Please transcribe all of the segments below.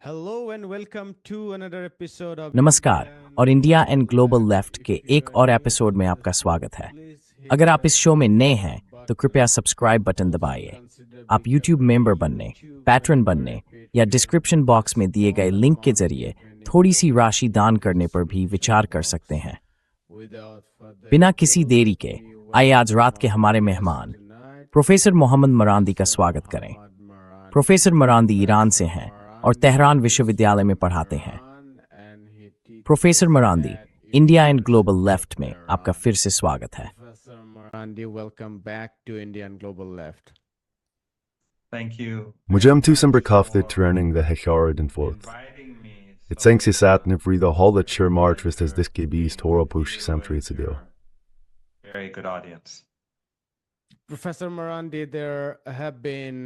Hello and welcome to another episode of नमस्कार और India and global left के एक और एपिसोड में आपका स्वागत है। अगर आप इस शो में नए हैं तो कृपया सब्सक्राइब बटन दबाइए। आप यूट्यूब मेंबर बनने, पैट्रन बनने या डिस्क्रिप्शन बॉक्स में दिए गए लिंक के जरिए थोड़ी सी राशि दान करने पर भी विचार कर सकते हैं। बिना किसी देरी के आइए आज रात के हमारे मेहमान प्रोफेसर मोहम्मद मरांदी का स्वागत करें। प्रोफेसर मरांदी ईरान से हैं और तेहरान विश्वविद्यालय में पढ़ाते हैं। Professor Marandi, India and global left में आपका फिर से स्वागत है। Professor Marandi, welcome back to India and Global Left. Thank you. Mujam Samberkafta Turening the Hechard and forth. Inviting me. It sank si sat nifri the hall that sure march was as this beast horror push samtri to do. Very good audience. Professor Marandi, there have been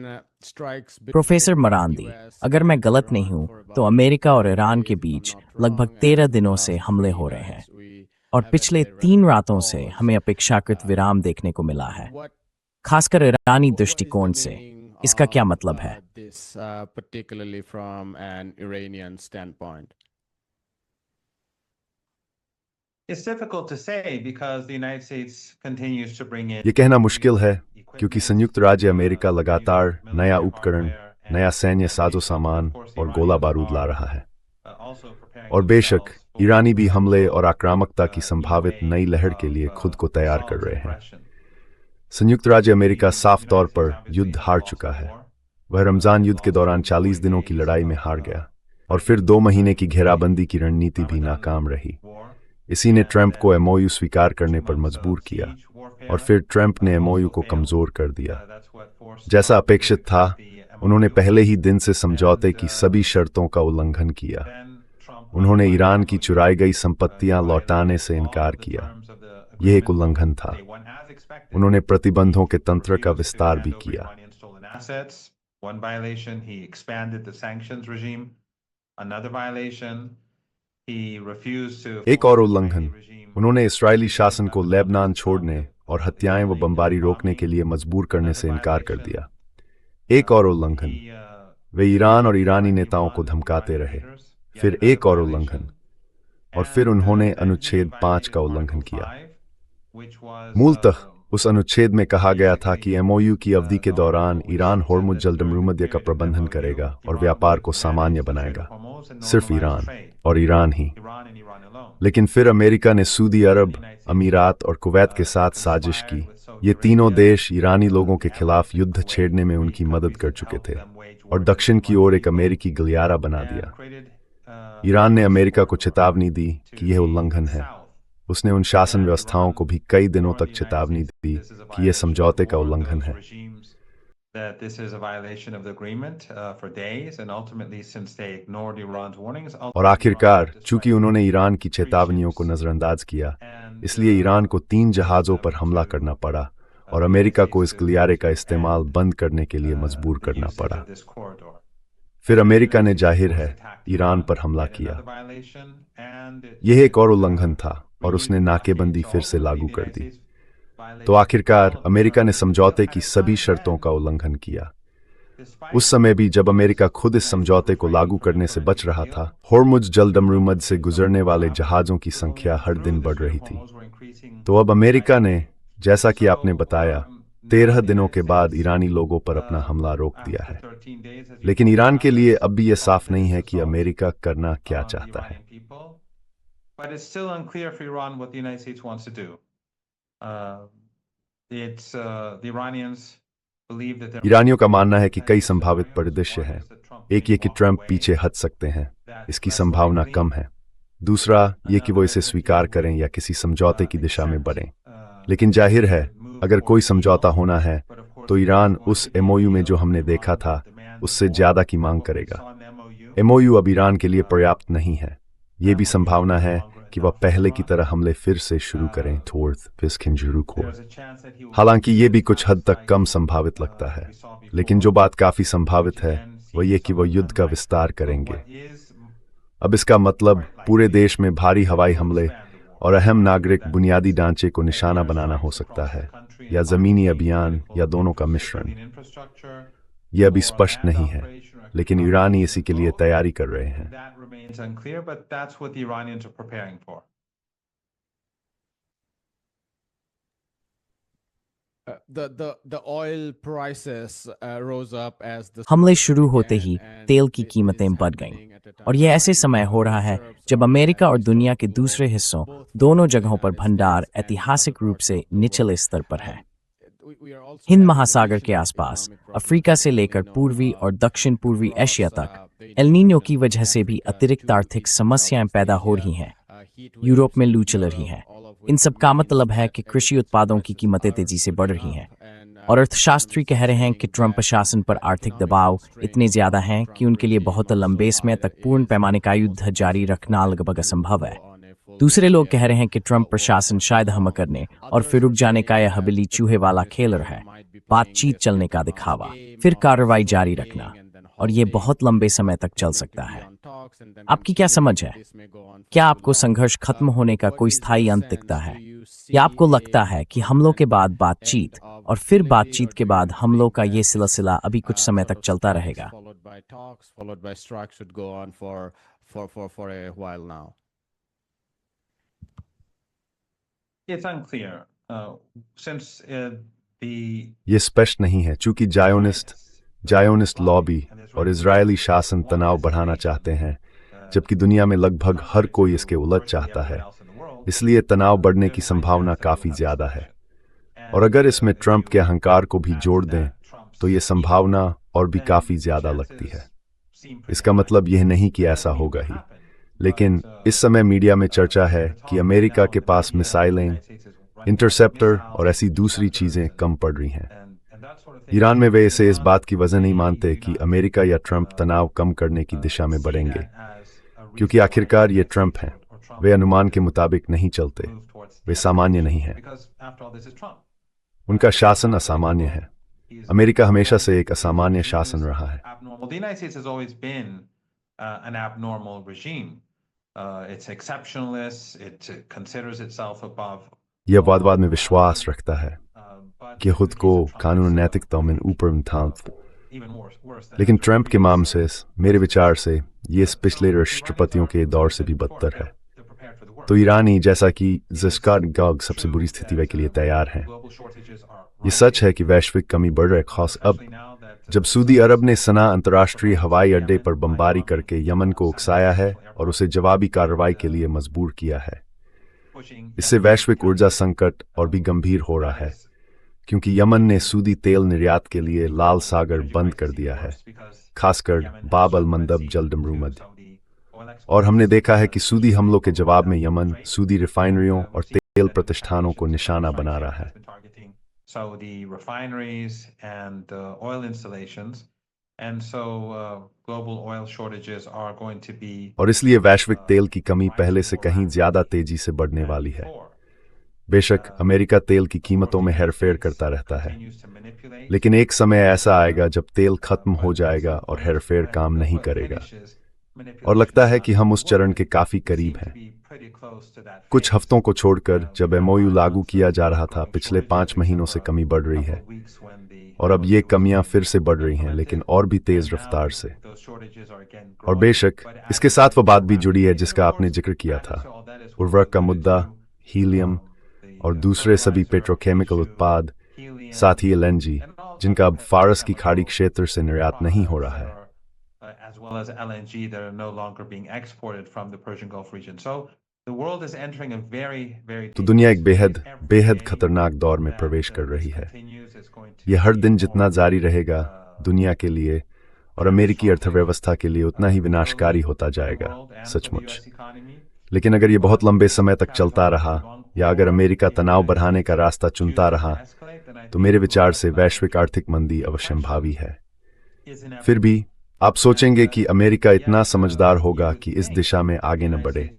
strikes. Professor Marandi, अगर मैं गलत नहीं हूं तो America और Iran के बीच लगभग 13 दिनों से हमले हो रहे हैं और पिछले 3 रातों से हमें अपेक्षाकृत विराम देखने को मिला है। खासकर ईरानी दृष्टिकोण से इसका क्या मतलब है? Particularly from an Iranian standpoint. It's difficult to say because the United States continues to bring in. ये कहना मुश्किल है क्योंकि संयुक्त राज्य अमेरिका लगातार नया उपकरण, नया सैन्य साजो सामान और गोला बारूद ला रहा है। और बेशक ईरानी भी हमले और आक्रामकता की संभावित नई लहर के लिए खुद को तैयार कर रहे हैं। संयुक्त राज्य अमेरिका साफ तौर पर युद्ध हार चुका है। वह रमजान युद्ध के दौरान 40 दिनों की लड़ाई में हार गया और फिर 2 महीने की घेराबंदी की रणनीति भी नाकाम रही। इसी ने ट्रंप को एमओयू स्वीकार करने पर मजबूर किया और फिर ट्रंप ने एमओयू को कमजोर कर दिया। जैसा अपेक्षित था, उन्होंने पहले ही दिन से समझौते की सभी शर्तों का उल्लंघन किया। उन्होंने ईरान की चुराई गई संपत्तियां लौटाने से इनकार किया। यह एक उल्लंघन था। उन्होंने प्रतिबंधों के तंत्र का विस्तार भी किया। One violation, he expanded the sanctions regime. Another violation, he refused to. एक और उल्लंघन, उन्होंने इस्राएली शासन को लेबनान छोड़ने और हत्याएं व बमबारी रोकने के लिए मजबूर करने से इनकार कर दिया। एक और उल्लंघन, वे ईरान और ईरानी नेताओं को धमकाते रहे। फिर एक और उल्लंघन, और फिर उन्होंने अनुच्छेद 5 का उल्लंघन किया। मूलतः उस अनुच्छेद में कहा गया था कि एमओयू की अवधि के दौरान ईरान होर्मुज जलदमरूमध्य का प्रबंधन करेगा और व्यापार को सामान्य बनाएगा। सिर्फ ईरान और ईरान ही। लेकिन फिर अमेरिका ने सऊदी अरब, अमीरात और कुवैत के साथ साजिश की। ये तीनों देश ईरानी लोगों के खिलाफ युद्ध छेड़ने में उनकी मदद कर चुके थे और दक्षिण की ओर एक अमेरिकी गलियारा बना दिया। ईरान ने अमेरिका को चेतावनी दी कि यह उल्लंघन है। उसने उन शासन व्यवस्थाओं को भी कई दिनों तक चेतावनी दी कि यह समझौते का उल्लंघन है। That this is a violation of the agreement for days, and ultimately, since they ignored Iran's warnings, और आखिरकार चूंकि उन्होंने ईरान की चेतावनियों को नजरअंदाज किया, इसलिए ईरान को 3 जहाजों पर हमला करना पड़ा और अमेरिका को इस गलियारे का इस्तेमाल बंद करने के लिए मजबूर करना पड़ा। फिर अमेरिका ने जाहिर है ईरान पर हमला किया। यह एक और उल्लंघन था और उसने नाकेबंदी फिर से लागू कर दी। तो आखिरकार अमेरिका ने समझौते की सभी शर्तों का उल्लंघन किया। उस समय भी जब अमेरिका खुद इस समझौते को लागू करने से बच रहा था, होर्मुज जलदमरूमध्य से गुजरने वाले जहाजों की संख्या हर दिन बढ़ रही थी। तो अब अमेरिका ने, जैसा कि आपने बताया, 13 दिनों के बाद ईरानी लोगों पर अपना हमला रोक दिया है। लेकिन ईरान के लिए अब भी यह साफ नहीं है कि अमेरिका करना क्या चाहता है। But it's still unclear for Iran what the United States wants to do. The Iranians believe that ईरानियों का मानना है कि कई संभावित परिदृश्य हैं। एक ये कि ट्रंप पीछे हट सकते हैं, इसकी संभावना कम है। दूसरा ये कि वो इसे स्वीकार करें या किसी समझौते की दिशा में बढ़ें। लेकिन जाहिर है, अगर कोई समझौता होना है तो ईरान उस एमओयू में जो हमने देखा था उससे ज्यादा की मांग करेगा। एमओयू अब ईरान के लिए पर्याप्त नहीं है। ये भी संभावना है कि वह पहले की तरह हमले फिर से शुरू करें हालांकि ये भी कुछ हद तक कम संभावित लगता है। लेकिन जो बात काफी संभावित है वह ये कि वह युद्ध का विस्तार करेंगे। अब इसका मतलब पूरे देश में भारी हवाई हमले और अहम नागरिक बुनियादी ढांचे को निशाना बनाना हो सकता है, या जमीनी अभियान, या दोनों का मिश्रण। यह अभी स्पष्ट नहीं है। लेकिन ईरानी इसी के लिए तैयारी कर रहे हैं। That remains unclear, but that's what the Iranians are preparing for. The oil prices rose up as the हमले शुरू होते ही तेल की कीमतें बढ़ गईं और यह ऐसे समय हो रहा है जब अमेरिका और दुनिया के दूसरे हिस्सों दोनों जगहों पर भंडार ऐतिहासिक रूप से निचले स्तर पर है। हिंद महासागर के आसपास अफ्रीका से लेकर पूर्वी और दक्षिण पूर्वी एशिया तक एल नीनो की वजह से भी अतिरिक्त आर्थिक समस्याएं पैदा हो रही हैं। यूरोप में लू चल रही है। इन सब का मतलब है कि कृषि उत्पादों की कीमतें तेजी से बढ़ रही हैं और अर्थशास्त्री कह रहे हैं कि ट्रंप प्रशासन पर आर्थिक दबाव इतने ज्यादा हैं कि उनके लिए बहुत लंबे समय तक पूर्ण पैमाने का युद्ध जारी रखना लगभग असंभव है। दूसरे लोग कह रहे हैं कि ट्रंप प्रशासन शायद हम करने और फिर रुक जाने का यह हबीली चूहे वाला खेल रहा है, बातचीत चलने का दिखावा, फिर कार्रवाई जारी रखना, और ये बहुत लंबे समय तक चल सकता है। आपकी क्या समझ है? क्या आपको संघर्ष खत्म होने का कोई स्थायी अंत दिखता है, या आपको लगता है कि हमलों के बाद बातचीत और फिर बातचीत के बाद हमलों का ये सिलसिला अभी कुछ समय तक चलता रहेगा? It's unclear since the ये स्पष्ट नहीं है चूंकि जायोनिस्ट लॉबी और इजरायली शासन तनाव बढ़ाना चाहते हैं, जबकि दुनिया में लगभग हर कोई इसके उलट चाहता है। इसलिए तनाव बढ़ने की संभावना काफी ज्यादा है, और अगर इसमें ट्रंप के अहंकार को भी जोड़ दें तो ये संभावना और भी काफी ज्यादा लगती है। इसका मतलब यह नहीं कि ऐसा होगा ही, लेकिन इस समय मीडिया में चर्चा है कि अमेरिका के पास मिसाइलें, इंटरसेप्टर और ऐसी दूसरी चीजें कम पड़ रही हैं। ईरान में वे इसे इस बात की वजह नहीं मानते कि अमेरिका या ट्रंप तनाव कम करने की दिशा में बढ़ेंगे, क्योंकि आखिरकार ये ट्रंप हैं। वे अनुमान के मुताबिक नहीं चलते, वे सामान्य नहीं हैं। उनका शासन असामान्य है। अमेरिका हमेशा से एक असामान्य शासन रहा है। The United States has always been an abnormal regime. It's exceptionalist. It considers itself above. यह वादवाद में विश्वास रखता है कि खुद को कानून नैतिकता में ऊपर उठाता। लेकिन ट्रंप के मामले से मेरे विचार से ये इस पिछले राष्ट्रपतियों के दौर से भी बदतर है। तो ईरानी, जैसा कि ज़िस्कार्ड गाग सबसे बुरी स्थिति के लिए तैयार हैं। ये सच है कि वैश्विक कमी बढ़ रही है, खास अब जब सऊदी अरब ने सना अंतर्राष्ट्रीय हवाई अड्डे पर बमबारी करके यमन को उकसाया है और उसे जवाबी कार्रवाई के लिए मजबूर किया है। इससे वैश्विक ऊर्जा संकट और भी गंभीर हो रहा है, क्योंकि यमन ने सऊदी तेल निर्यात के लिए लाल सागर बंद कर दिया है, खासकर बाब अल मंदब जलडमरूमद। और हमने देखा है कि सऊदी हमलों के जवाब में यमन सऊदी रिफाइनरियों और तेल प्रतिष्ठानों को निशाना बना रहा है। Saudi refineries and oil installations, and so global oil shortages are going to be. और इसलिए वैश्विक तेल की कमी पहले से कहीं ज्यादा तेजी से बढ़ने वाली है। बेशक अमेरिका तेल की कीमतों में हेरफेर करता रहता है, लेकिन एक समय ऐसा आएगा जब तेल खत्म हो जाएगा और हेरफेर काम नहीं करेगा, और लगता है कि हम उस चरण के काफी करीब हैं। कुछ हफ्तों को छोड़कर जब एमओयू लागू किया जा रहा था, पिछले 5 महीनों से कमी बढ़ रही है, और अब ये कमियां फिर से बढ़ रही हैं, लेकिन और भी तेज रफ्तार से। और बेशक इसके साथ वो बात भी जुड़ी है जिसका आपने जिक्र किया था, उर्वरक का मुद्दा, हीलियम और दूसरे सभी पेट्रोकेमिकल उत्पाद, साथ ही एलएनजी, जिनका अब फारस की खाड़ी क्षेत्र से निर्यात नहीं हो रहा है। As well as LNG that are no longer being exported from the Persian Gulf region. So the world is entering a very तो दुनिया एक बेहद खतरनाक दौर में प्रवेश कर रही है। यह हर दिन जितना जारी रहेगा, दुनिया के लिए और अमेरिकी अर्थव्यवस्था के लिए उतना ही विनाशकारी होता जाएगा, सचमुच। लेकिन अगर यह बहुत लंबे समय तक चलता रहा, या अगर अमेरिका तनाव बढ़ाने का रास्ता चुनता रहा, तो मेरे विचार से वैश्विक आर्थिक मंदी अवश्यंभावी है। फिर भी आप सोचेंगे कि अमेरिका इतना समझदार होगा कि इस दिशा में आगे न बढ़े,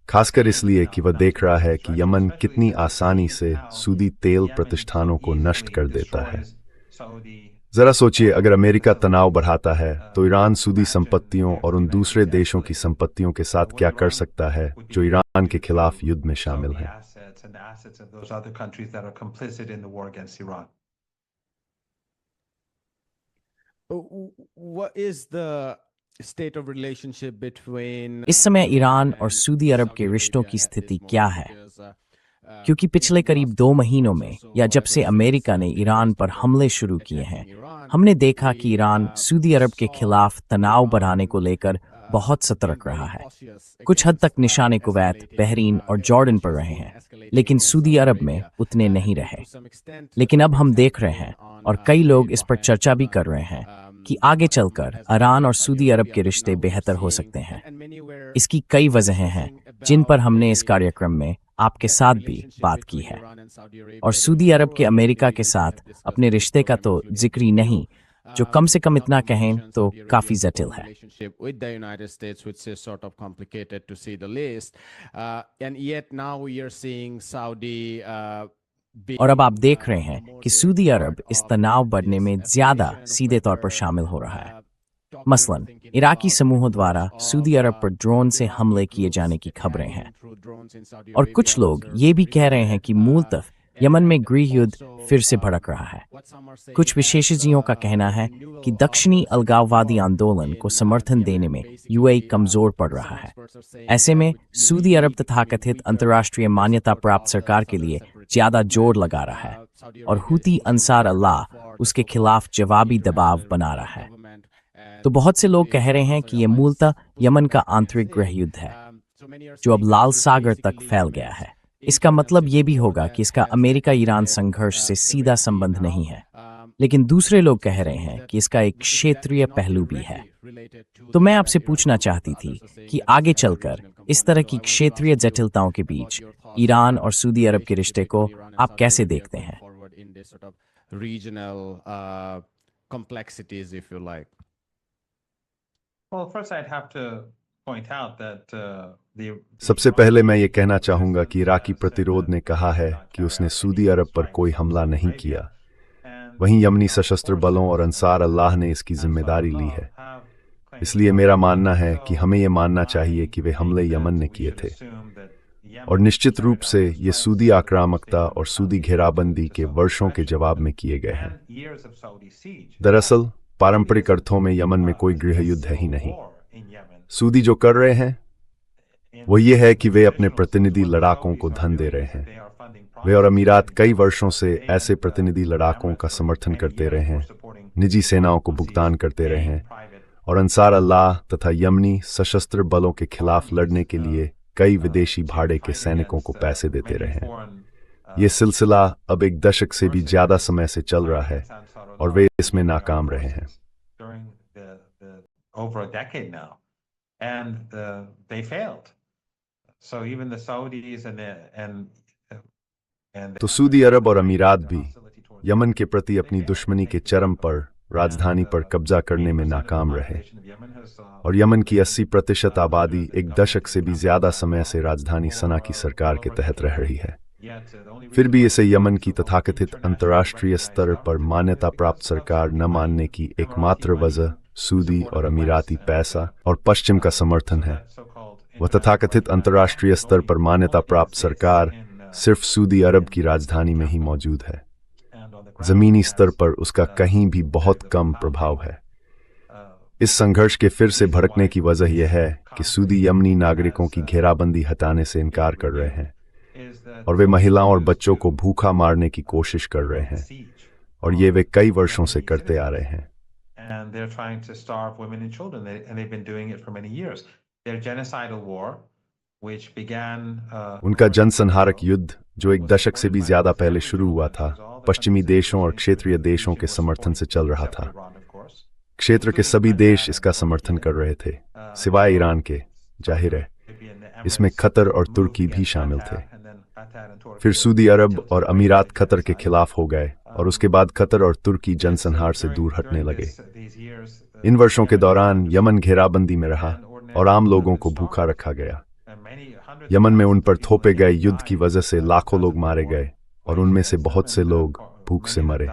खासकर इसलिए कि वह देख रहा है कि यमन कितनी आसानी से सऊदी तेल प्रतिष्ठानों को नष्ट कर देता है। जरा सोचिए, अगर अमेरिका तनाव बढ़ाता है तो ईरान सऊदी संपत्तियों और उन दूसरे देशों की संपत्तियों के साथ क्या कर सकता है जो ईरान के खिलाफ युद्ध में शामिल हैं। What is the state of relationship between इस समय ईरान और सऊदी अरब के रिश्तों की स्थिति क्या है? क्योंकि पिछले करीब 2 महीनों में या जब से अमेरिका ने ईरान पर हमले शुरू किए हैं, हमने देखा कि ईरान सऊदी अरब के खिलाफ तनाव बढ़ाने को लेकर बहुत सतर्क रहा है। कुछ हद तक निशाने कुवैत, बहरीन और जॉर्डन पर रहे हैं, लेकिन सऊदी अरब में उतने नहीं रहे। लेकिन अब हम देख रहे हैं और कई लोग इस पर चर्चा भी कर रहे हैं कि आगे चलकर ईरान और सऊदी अरब के रिश्ते बेहतर हो सकते हैं। इसकी कई वजहें हैं जिन पर हमने इस कार्यक्रम में आपके साथ भी बात की है। और सऊदी अरब के अमेरिका के साथ अपने रिश्ते का तो जिक्र ही नहीं, जो कम से कम इतना कहें तो काफी जटिल है। with the United States, which is sort of complicated to say the least, and yet now we are seeing Saudi. और अब आप देख रहे हैं कि सऊदी अरब इस तनाव बढ़ने में ज्यादा सीधे तौर पर शामिल हो रहा है। मसलन इराकी समूहों द्वारा सऊदी अरब पर ड्रोन से हमले किए जाने की खबरें हैं, और कुछ लोग ये भी कह रहे हैं कि मूलतः यमन में गृह युद्ध फिर से भड़क रहा है। कुछ विशेषज्ञों का कहना है कि दक्षिणी अलगाववादी आंदोलन को समर्थन देने में यूएई कमजोर पड़ रहा है। ऐसे में सऊदी अरब तथाकथित अंतर्राष्ट्रीय मान्यता प्राप्त सरकार के लिए ज्यादा जोर लगा रहा है, और हूती अंसार अल्लाह उसके खिलाफ जवाबी दबाव बना रहा है। तो बहुत से लोग कह रहे हैं कि यह मूलतः यमन का आंतरिक गृह युद्ध है, जो अब लाल सागर तक फैल गया है। इसका मतलब ये भी होगा कि इसका अमेरिका ईरान संघर्ष से सीधा संबंध नहीं है, लेकिन दूसरे लोग कह रहे हैं कि इसका एक क्षेत्रीय पहलू भी है। तो मैं आपसे पूछना चाहती थी कि आगे चलकर इस तरह की क्षेत्रीय जटिलताओं के बीच ईरान और सऊदी अरब के रिश्ते को आप कैसे देखते हैं? Regional complexities, if you like. Well, first I'd have to point out that the सबसे पहले मैं ये कहना चाहूंगा कि इराकी प्रतिरोध ने कहा है कि उसने सऊदी अरब पर कोई हमला नहीं किया। वहीं यमनी सशस्त्र बलों और अंसार अल्लाह ने इसकी जिम्मेदारी ली है। इसलिए मेरा मानना है कि हमें यह मानना चाहिए कि वे हमले यमन ने किए थे, और निश्चित रूप से ये सऊदी आक्रामकता और सऊदी घेराबंदी के वर्षों के जवाब में किए गए हैं। दरअसल पारंपरिक अर्थों में यमन में कोई गृह युद्ध है ही नहीं। सऊदी जो कर रहे हैं वो ये है कि वे अपने प्रतिनिधि लड़ाकों को धन दे रहे हैं। वे और अमीरात कई वर्षों से ऐसे प्रतिनिधि लड़ाकों का समर्थन करते रहे हैं, निजी सेनाओं को भुगतान करते रहे हैं, और अंसार अल्लाह तथा यमनी सशस्त्र बलों के खिलाफ लड़ने के लिए कई विदेशी भाड़े के सैनिकों को पैसे देते रहे हैं। ये सिलसिला अब एक दशक से भी ज्यादा समय से चल रहा है, और वे इसमें नाकाम रहे हैं। over a decade now, and they failed. So even the Saudis and तो सऊदी अरब और अमीरात भी यमन के प्रति अपनी दुश्मनी के चरम पर राजधानी पर कब्जा करने में नाकाम रहे, और यमन की 80% आबादी एक दशक से भी ज्यादा समय से राजधानी सना की सरकार के तहत रह रही है। फिर भी इसे यमन की तथाकथित अंतर्राष्ट्रीय स्तर पर मान्यता प्राप्त सरकार न मानने की एकमात्र वजह सऊदी और अमीराती पैसा और पश्चिम का समर्थन है। वह तथाकथित अंतर्राष्ट्रीय स्तर पर मान्यता प्राप्त सरकार सिर्फ सऊदी अरब की राजधानी में ही मौजूद है। जमीनी स्तर पर उसका कहीं भी बहुत कम प्रभाव है। इस संघर्ष के फिर से भड़कने की वजह यह है कि सऊदी यमनी नागरिकों की घेराबंदी हटाने से इनकार कर रहे हैं, और वे महिलाओं और बच्चों को भूखा मारने की कोशिश कर रहे हैं, और ये वे कई वर्षों से करते आ रहे हैं। and they're trying to starve women and children, and they've been doing it for many years. Their genocidal war, which began उनका जनसंहारक युद्ध, जो एक दशक से भी ज्यादा पहले शुरू हुआ था, पश्चिमी देशों और क्षेत्रीय देशों के समर्थन से चल रहा था। क्षेत्र के सभी देश इसका समर्थन कर रहे थे, सिवाय ईरान के। जाहिर है इसमें कतर और तुर्की भी शामिल थे। फिर सऊदी अरब और अमीरात कतर के खिलाफ हो गए, और उसके बाद कतर और तुर्की जनसंहार से दूर हटने लगे। इन वर्षों के दौरान यमन घेराबंदी में रहा, और आम लोगों को भूखा रखा गया। यमन में उन पर थोपे गए युद्ध की वजह से लाखों लोग मारे गए, और उनमें से बहुत से लोग भूख से मरे।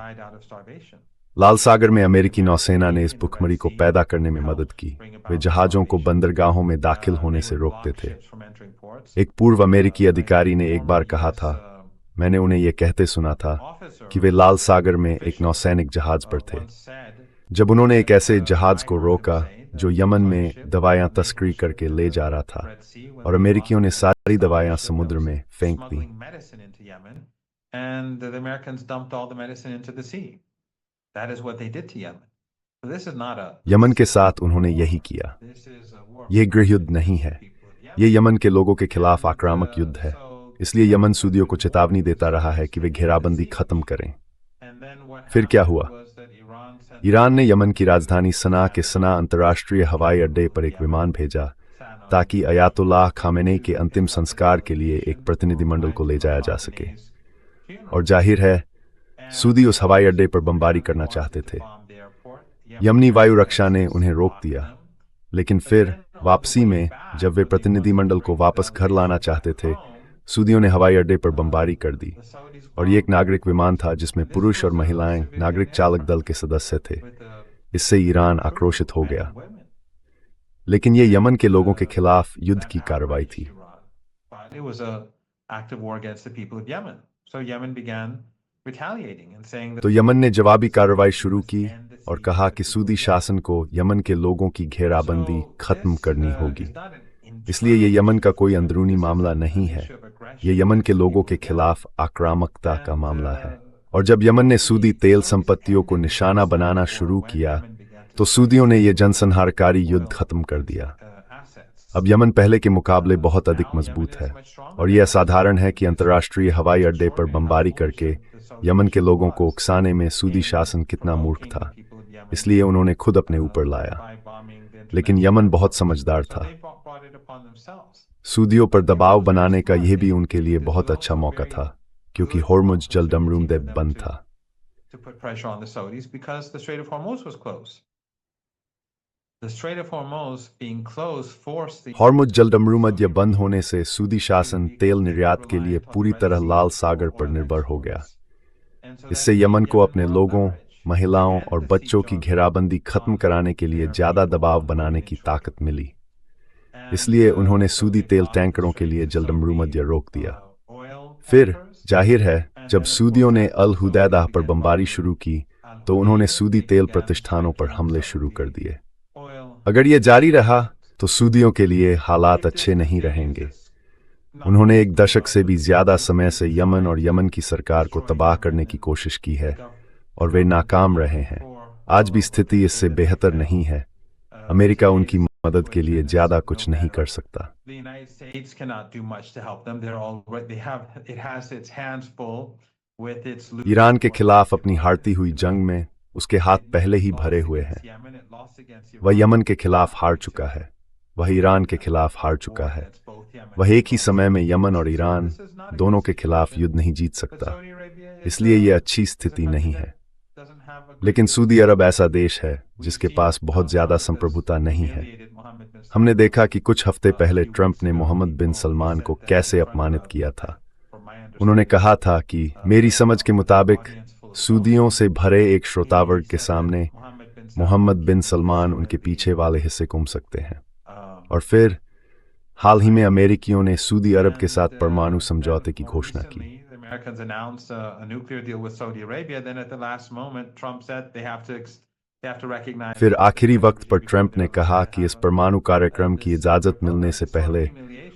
लाल सागर में अमेरिकी नौसेना ने इस भुखमरी को पैदा करने में मदद की। वे जहाजों को बंदरगाहों में दाखिल होने से रोकते थे। एक पूर्व अमेरिकी अधिकारी ने एक बार कहा था, मैंने उन्हें यह कहते सुना था कि वे लाल सागर में एक नौसैनिक जहाज पर थे जब उन्होंने एक ऐसे जहाज को रोका जो यमन में दवाएं तस्करी करके ले जा रहा था और अमेरिकियों ने सारी दवाएं समुद्र में फेंक दी। And the Americans dumped all the medicine into the sea. That is what they did to Yemen. So this is not a. Yemen के साथ उन्होंने यही किया। This is a war. ये गृह युद्ध नहीं है, ये यमन के लोगों के खिलाफ आक्रामक युद्ध है। इसलिए यमन सूदियों को चेतावनी देता रहा है कि वे घेराबंदी खत्म करें। फिर क्या हुआ? ईरान ने यमन की राजधानी सना के सना अंतर्राष्ट्रीय हवाई अड्डे पर एक विमान भेजा ताकि अयातुल्लाह खामेनी के अंतिम संस्कार के लिए एक प्रतिनिधिमंडल को ले जाया जा सके। और जाहिर है सूदी उस हवाई अड्डे पर बमबारी करना चाहते थे। यमनी वायु रक्षा ने उन्हें रोक दिया, लेकिन फिर वापसी में जब वे प्रतिनिधिमंडल को वापस घर लाना चाहते थे, सूदियों ने हवाई अड्डे पर बमबारी कर दी। और ये एक नागरिक विमान था जिसमें पुरुष और महिलाएं नागरिक चालक दल के सदस्य थे। इससे ईरान आक्रोशित हो गया, लेकिन ये यमन के लोगों के खिलाफ युद्ध की कार्रवाई थी। तो यमन ने जवाबी कार्रवाई शुरू की और कहा कि सूदी शासन को यमन के लोगों की घेराबंदी खत्म करनी होगी। इसलिए ये यमन का कोई अंदरूनी मामला नहीं है, ये यमन के लोगों के खिलाफ आक्रामकता का मामला है। और जब यमन ने सूदी तेल संपत्तियों को निशाना बनाना शुरू किया, तो सूदियों ने यह जनसंहारकारी युद्ध खत्म कर दिया। अब यमन पहले के मुकाबले बहुत अधिक मजबूत है, और यह असाधारण है कि अंतर्राष्ट्रीय हवाई अड्डे पर बमबारी करके यमन के लोगों को उकसाने में सूदी शासन कितना मूर्ख था। इसलिए उन्होंने खुद अपने ऊपर लाया। लेकिन यमन बहुत समझदार था। सूदियों पर दबाव बनाने का यह भी उनके लिए बहुत अच्छा मौका था, क्योंकि होर्मुज जलडमरूमदेव बंद था। होर्मुज जलडमरूमद बंद होने से सूदी शासन तेल निर्यात के लिए पूरी तरह लाल सागर पर निर्भर हो गया। इससे यमन को अपने लोगों, महिलाओं और बच्चों की घेराबंदी खत्म कराने के लिए ज्यादा दबाव बनाने की ताकत मिली। इसलिए उन्होंने सूदी तेल टैंकरों के लिए जलडमरूमद रोक दिया। फिर जाहिर है जब सूदियों ने अल हुदैदा पर बमबारी शुरू की, तो उन्होंने सूदी तेल प्रतिष्ठानों पर हमले शुरू कर दिए। अगर यह जारी रहा तो सूदियों के लिए हालात अच्छे नहीं रहेंगे। उन्होंने एक दशक से भी ज्यादा समय से यमन और यमन की सरकार को तबाह करने की कोशिश की है, और वे नाकाम रहे हैं। आज भी स्थिति इससे बेहतर नहीं है। अमेरिका उनकी मदद के लिए ज्यादा कुछ नहीं कर सकता। ईरान के खिलाफ अपनी हारती हुई जंग में उसके हाथ पहले ही भरे हुए हैं। वह यमन के खिलाफ हार चुका है, वह ईरान के खिलाफ हार चुका है। वह एक ही समय में यमन और ईरान दोनों के खिलाफ युद्ध नहीं जीत सकता। इसलिए यह अच्छी स्थिति नहीं है। लेकिन सऊदी अरब ऐसा देश है जिसके पास बहुत ज्यादा संप्रभुता नहीं है। हमने देखा कि कुछ हफ्ते पहले ट्रंप ने मोहम्मद बिन सलमान को कैसे अपमानित किया था। उन्होंने कहा था कि मेरी समझ के मुताबिक सूदियों से भरे एक श्रोतावर्ग के सामने मोहम्मद बिन सलमान उनके पीछे वाले हिस्से घूम सकते हैं। और फिर हाल ही में अमेरिकियों ने सऊदी अरब के साथ परमाणु समझौते की घोषणा की। फिर आखिरी वक्त पर ट्रंप ने कहा कि इस परमाणु कार्यक्रम की इजाजत मिलने से पहले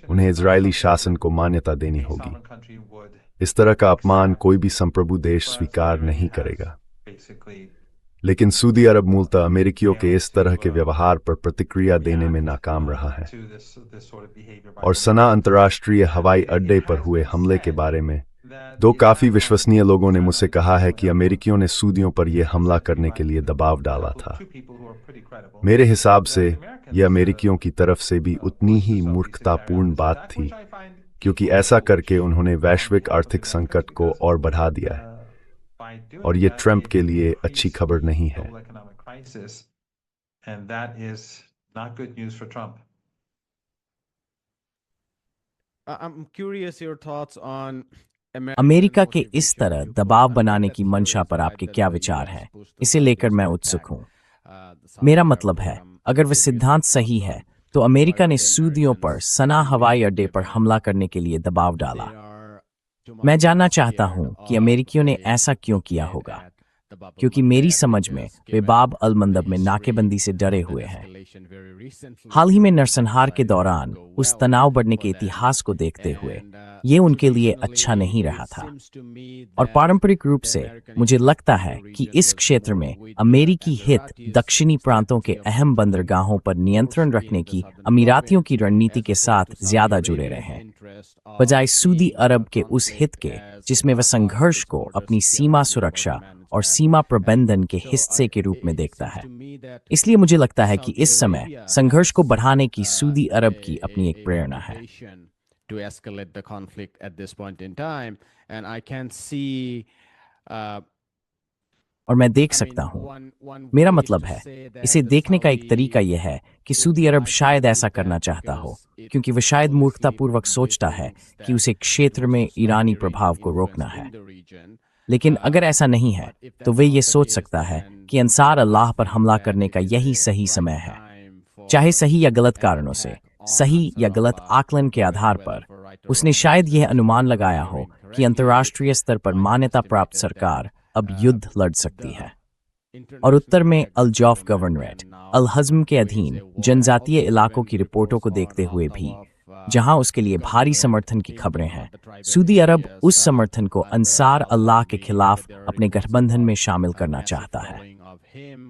उन्हें इजरायली शासन को मान्यता देनी होगी। इस तरह का अपमान कोई भी संप्रभु देश स्वीकार नहीं करेगा। लेकिन सऊदी अरब मूलतः अमेरिकियों के इस तरह के व्यवहार पर प्रतिक्रिया देने में नाकाम रहा है। और सना अंतर्राष्ट्रीय हवाई अड्डे पर हुए हमले के बारे में दो काफी विश्वसनीय लोगों ने मुझसे कहा है कि अमेरिकियों ने सऊदियों पर यह हमला करने के लिए दबाव डाला था। मेरे हिसाब से यह अमेरिकियों की तरफ से भी उतनी ही मूर्खतापूर्ण बात थी, क्योंकि ऐसा करके उन्होंने वैश्विक आर्थिक संकट को और बढ़ा दिया है, और ये ट्रंप के लिए अच्छी खबर नहीं है। अमेरिका के इस तरह दबाव बनाने की मंशा पर आपके क्या विचार हैं? इसे लेकर मैं उत्सुक हूं। मेरा मतलब है, अगर वह सिद्धांत सही है, तो अमेरिका ने सऊदियों पर सना हवाई अड्डे पर हमला करने के लिए दबाव डाला। मैं जानना चाहता हूं कि अमेरिकियों ने ऐसा क्यों किया होगा। क्योंकि मेरी समझ में वे बाब अल मंदब में नाकेबंदी से डरे हुए हैं। हाल ही में नरसंहार के दौरान उस तनाव बढ़ने के इतिहास को देखते हुए ये उनके लिए अच्छा नहीं रहा था। और पारंपरिक रूप से मुझे लगता है कि इस क्षेत्र में अमेरिकी हित दक्षिणी प्रांतों के अहम बंदरगाहों पर नियंत्रण रखने की अमीरातियों की रणनीति के साथ ज्यादा जुड़े रहे हैं, बजाय सऊदी अरब के उस हित के जिसमें वह संघर्ष को अपनी सीमा सुरक्षा और सीमा प्रबंधन के हिस्से के रूप में देखता है। इसलिए मुझे लगता है कि इस समय संघर्ष को बढ़ाने की सऊदी अरब की अपनी एक प्रेरणा है। To escalate the conflict at this point in time, and I can see और मैं देख सकता हूं, मेरा मतलब है इसे देखने का एक तरीका यह है कि सऊदी अरब शायद ऐसा करना चाहता हो क्योंकि वह शायद मूर्खतापूर्वक सोचता है कि उसे क्षेत्र में ईरानी प्रभाव को रोकना है। लेकिन अगर ऐसा नहीं है तो वे ये सोच सकता है कि अंसार अल्लाह पर हमला करने का यही सही समय है, चाहे सही या गलत कारणों से, सही या गलत आकलन के आधार पर। उसने शायद यह अनुमान लगाया हो कि अंतर्राष्ट्रीय स्तर पर मान्यता प्राप्त सरकार अब युद्ध लड़ सकती है और उत्तर में अल जौफ गवर्नरेट अल हज़्म के अधीन जनजातीय इलाकों की रिपोर्टों को देखते हुए भी, जहां उसके लिए भारी समर्थन की खबरें हैं, सऊदी अरब उस समर्थन को अंसार अल्लाह के खिलाफ अपने गठबंधन में शामिल करना चाहता है।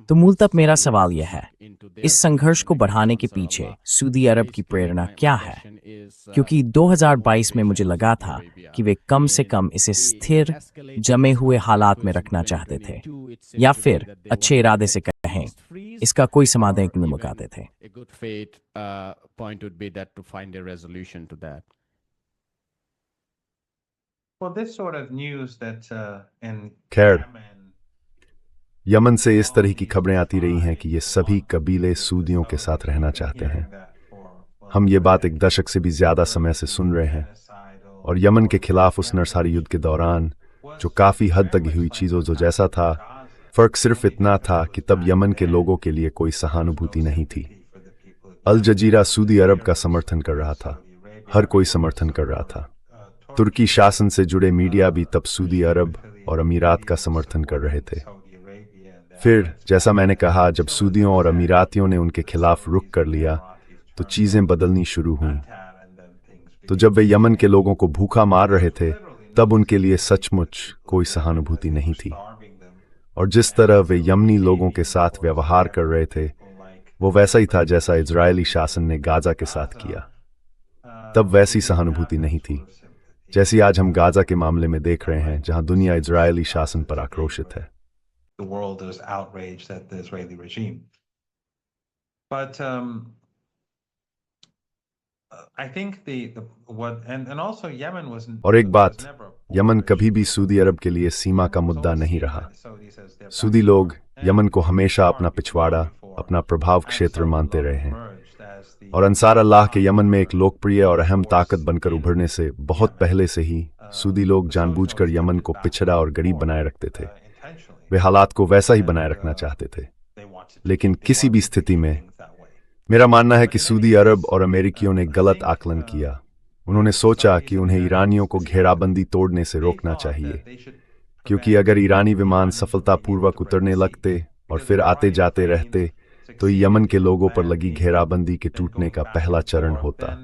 तो मूलतः मेरा सवाल यह है, इस संघर्ष को बढ़ाने के पीछे सऊदी अरब की प्रेरणा क्या है? क्योंकि 2022 में मुझे लगा था कि वे कम से कम इसे स्थिर जमे हुए हालात में रखना चाहते थे, या फिर अच्छे इरादे से कहें इसका कोई समाधान नहीं मुकाते थे। a good fate point would be that to find a resolution to that. Well, this sort of news that in खैर, Yemen, यमन से इस तरह की खबरें आती रही हैं कि ये सभी कबीले सूदियों के साथ रहना चाहते हैं। हम ये बात एक दशक से भी ज्यादा समय से सुन रहे हैं, और यमन के खिलाफ उस नरसारी युद्ध के दौरान जो काफी हद तक हुई चीजों जो जैसा था, फर्क सिर्फ इतना था कि तब यमन के लोगों के लिए कोई सहानुभूति नहीं थी। अल जजीरा सऊदी अरब का समर्थन कर रहा था, हर कोई समर्थन कर रहा था। तुर्की शासन से जुड़े मीडिया भी तब सऊदी अरब और अमीरात का समर्थन कर रहे थे। फिर जैसा मैंने कहा, जब सऊदियों और अमीरातियों ने उनके खिलाफ रुख कर लिया तो चीजें बदलनी शुरू हुई। तो जब वे यमन के लोगों को भूखा मार रहे थे, तब उनके लिए सचमुच कोई सहानुभूति नहीं थी, और जिस तरह वे यमनी लोगों के साथ व्यवहार कर रहे थे वो वैसा ही था जैसा इजरायली शासन ने गाजा के साथ किया। तब वैसी सहानुभूति नहीं थी जैसी आज हम गाजा के मामले में देख रहे हैं, जहां दुनिया इजरायली शासन पर आक्रोशित है। the world is outraged at the Israeli regime. But I think and also Yemen was और एक बात, was never यमन कभी भी सऊदी अरब के लिए सीमा का मुद्दा नहीं रहा। सऊदी लोग यमन को हमेशा अपना पिछवाड़ा, अपना प्रभाव क्षेत्र मानते रहे हैं, और अंसार अल्लाह के यमन में एक लोकप्रिय और अहम ताकत बनकर उभरने से बहुत पहले से ही सऊदी लोग जानबूझकर यमन को पिछड़ा और गरीब बनाए रखते थे। वे हालात को वैसा ही बनाए रखना चाहते थे, लेकिन किसी भी स्थिति में मेरा मानना है कि सऊदी अरब और अमेरिकियों ने गलत आकलन किया। उन्होंने सोचा कि उन्हें ईरानियों को घेराबंदी तोड़ने से रोकना चाहिए, क्योंकि अगर ईरानी विमान सफलतापूर्वक उतरने लगते और फिर आते जाते रहते तो यमन के लोगों पर लगी घेराबंदी के टूटने का पहला चरण होता।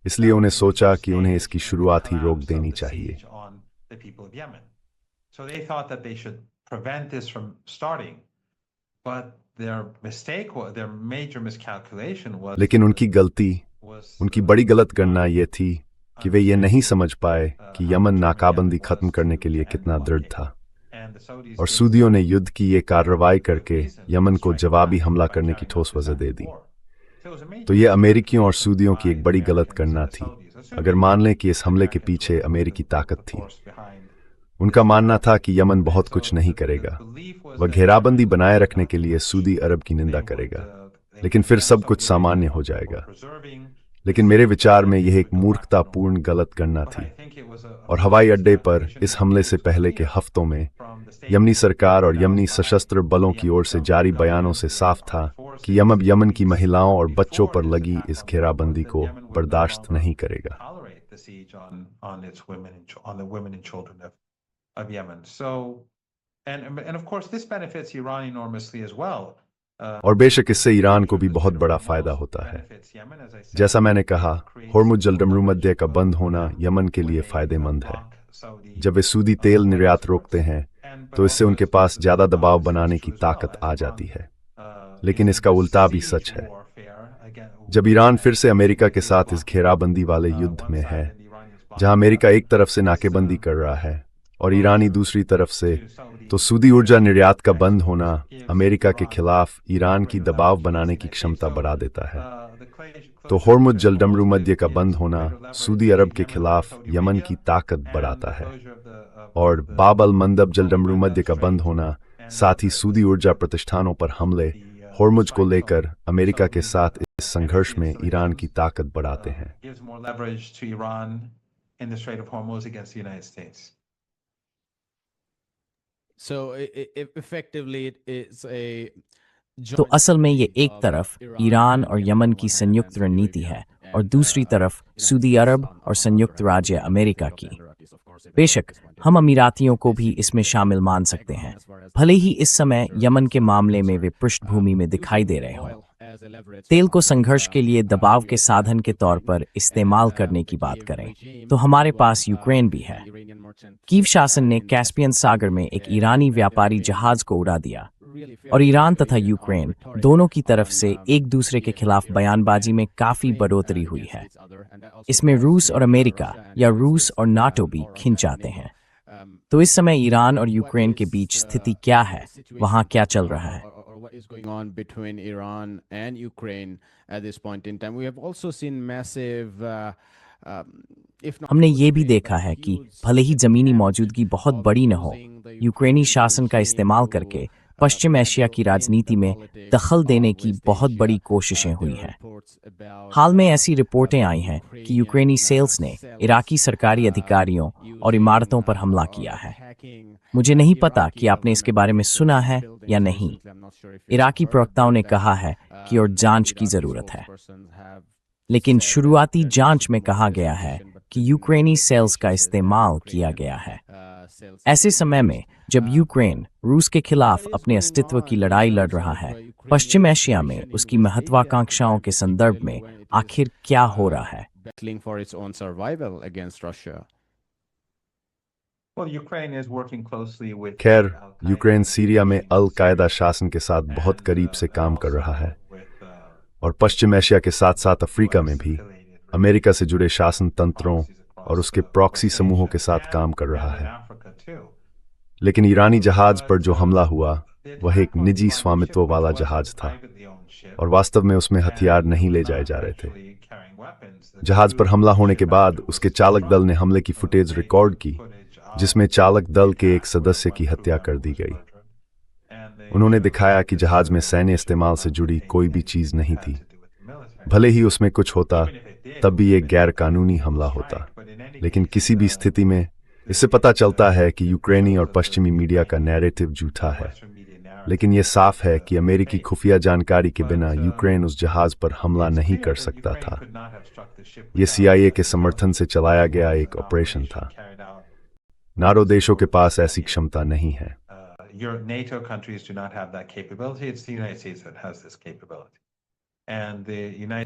इसलिए उन्हें सोचा कि उन्हें इसकी शुरुआत ही रोक देनी चाहिए। prevent this from starting, but their major miscalculation was लेकिन उनकी बड़ी गलत गणना ये थी कि वे ये नहीं समझ पाए कि यमन नाकाबंदी खत्म करने के लिए कितना दृढ़ था, और सऊदियों ने युद्ध की ये कार्रवाई करके यमन को जवाबी हमला करने की ठोस वजह दे दी। तो ये अमेरिकियों और सऊदियों की एक बड़ी गलत गणना थी, अगर मान लें कि इस हमले के पीछे अमेरिकी ताकत थी। उनका मानना था कि यमन बहुत कुछ नहीं करेगा, वह घेराबंदी बनाए रखने के लिए सऊदी अरब की निंदा करेगा, लेकिन फिर सब कुछ सामान्य हो जाएगा। लेकिन मेरे विचार में यह एक मूर्खतापूर्ण गलत गणना थी, और हवाई अड्डे पर इस हमले से पहले के हफ्तों में यमनी सरकार और यमनी सशस्त्र बलों की ओर से जारी बयानों से साफ था कि यमन की महिलाओं और बच्चों पर लगी इस घेराबंदी को बर्दाश्त नहीं करेगा। of Yemen. So And of course, this benefits Iran enormously as well. और बेशक इससे ईरान को भी बहुत बड़ा फायदा होता है। जैसा मैंने कहा, होर्मुज जलडमरू मध्य का बंद होना यमन के लिए फायदेमंद है। जब वे सूदी तेल निर्यात रोकते हैं तो इससे उनके पास ज्यादा दबाव बनाने की ताकत आ जाती है। लेकिन इसका उल्टा भी सच है। जब ईरान फिर से अमेरिका के साथ इस घेराबंदी वाले युद्ध में है, जहां अमेरिका एक तरफ से नाकेबंदी कर रहा है और ईरानी दूसरी तरफ से, तो सूदी ऊर्जा निर्यात का बंद होना अमेरिका के खिलाफ ईरान की दबाव बनाने की क्षमता बढ़ा देता है। तो होर्मुज जलडमरू मध्य का बंद होना सऊदी अरब के खिलाफ यमन की ताकत बढ़ाता है, और बाब अल मंदब जलडमरू मध्य का बंद होना साथ ही सऊदी ऊर्जा प्रतिष्ठानों पर हमले होर्मुज को लेकर अमेरिका के साथ इस संघर्ष में ईरान की ताकत बढ़ाते हैं। तो असल में ये एक तरफ ईरान और यमन की संयुक्त रणनीति है और दूसरी तरफ सऊदी अरब और संयुक्त राज्य अमेरिका की। बेशक हम अमीरातियों को भी इसमें शामिल मान सकते हैं, भले ही इस समय यमन के मामले में वे पृष्ठभूमि में दिखाई दे रहे हों। तेल को संघर्ष के लिए दबाव के साधन के तौर पर इस्तेमाल करने की बात करें तो हमारे पास यूक्रेन भी है। कीव शासन ने कैस्पियन सागर में एक ईरानी व्यापारी जहाज को उड़ा दिया और ईरान तथा यूक्रेन दोनों की तरफ से एक दूसरे के खिलाफ बयानबाजी में काफी बढ़ोतरी हुई है। इसमें रूस और अमेरिका या रूस और नाटो भी खिंच जाते हैं। तो इस समय ईरान और यूक्रेन के बीच स्थिति क्या है, वहां क्या चल रहा है? What is going on between Iran and Ukraine at this point in time? We have also seen massive हमने ये भी देखा है कि भले ही जमीनी मौजूदगी बहुत बड़ी न हो, यूक्रेनी शासन का इस्तेमाल करके पश्चिम एशिया की राजनीति में दखल देने की बहुत बड़ी कोशिशें हुई हैं। हाल में ऐसी रिपोर्टें आई हैं कि यूक्रेनी सेल्स ने इराकी सरकारी अधिकारियों और इमारतों पर हमला किया है। मुझे नहीं पता कि आपने इसके बारे में सुना है या नहीं। इराकी प्रवक्ताओं ने कहा है कि और जांच की जरूरत है, लेकिन शुरुआती जांच में कहा गया है कि यूक्रेनी सेल्स का इस्तेमाल किया गया है। ऐसे समय में जब यूक्रेन रूस के खिलाफ अपने अस्तित्व की लड़ाई लड़ रहा है, पश्चिम एशिया में उसकी महत्वाकांक्षाओं के संदर्भ में आखिर क्या हो रहा है? खैर, यूक्रेन सीरिया में अल कायदा शासन के साथ बहुत करीब से काम कर रहा है और पश्चिम एशिया के साथ साथ अफ्रीका में भी अमेरिका से जुड़े शासन तंत्रों और उसके प्रॉक्सी समूहों के साथ काम कर रहा है। लेकिन ईरानी जहाज पर जो हमला हुआ वह एक निजी स्वामित्व वाला जहाज था और वास्तव में उसमें हथियार नहीं ले जाए जा रहे थे। जहाज पर हमला होने के बाद उसके चालक दल ने हमले की फुटेज रिकॉर्ड की, जिसमें चालक दल के एक सदस्य की हत्या कर दी गई। उन्होंने दिखाया कि जहाज में सैन्य इस्तेमाल से जुड़ी कोई भी चीज नहीं थी। भले ही उसमें कुछ होता तब भी एक गैर कानूनी हमला होता, लेकिन किसी भी स्थिति में इससे पता चलता है कि यूक्रेनी और पश्चिमी मीडिया का नैरेटिव झूठा है। लेकिन यह साफ है कि अमेरिकी खुफिया जानकारी के बिना यूक्रेन उस जहाज पर हमला नहीं कर सकता था। यह CIA के समर्थन से चलाया गया एक ऑपरेशन था। नाटो देशों के पास ऐसी क्षमता नहीं है।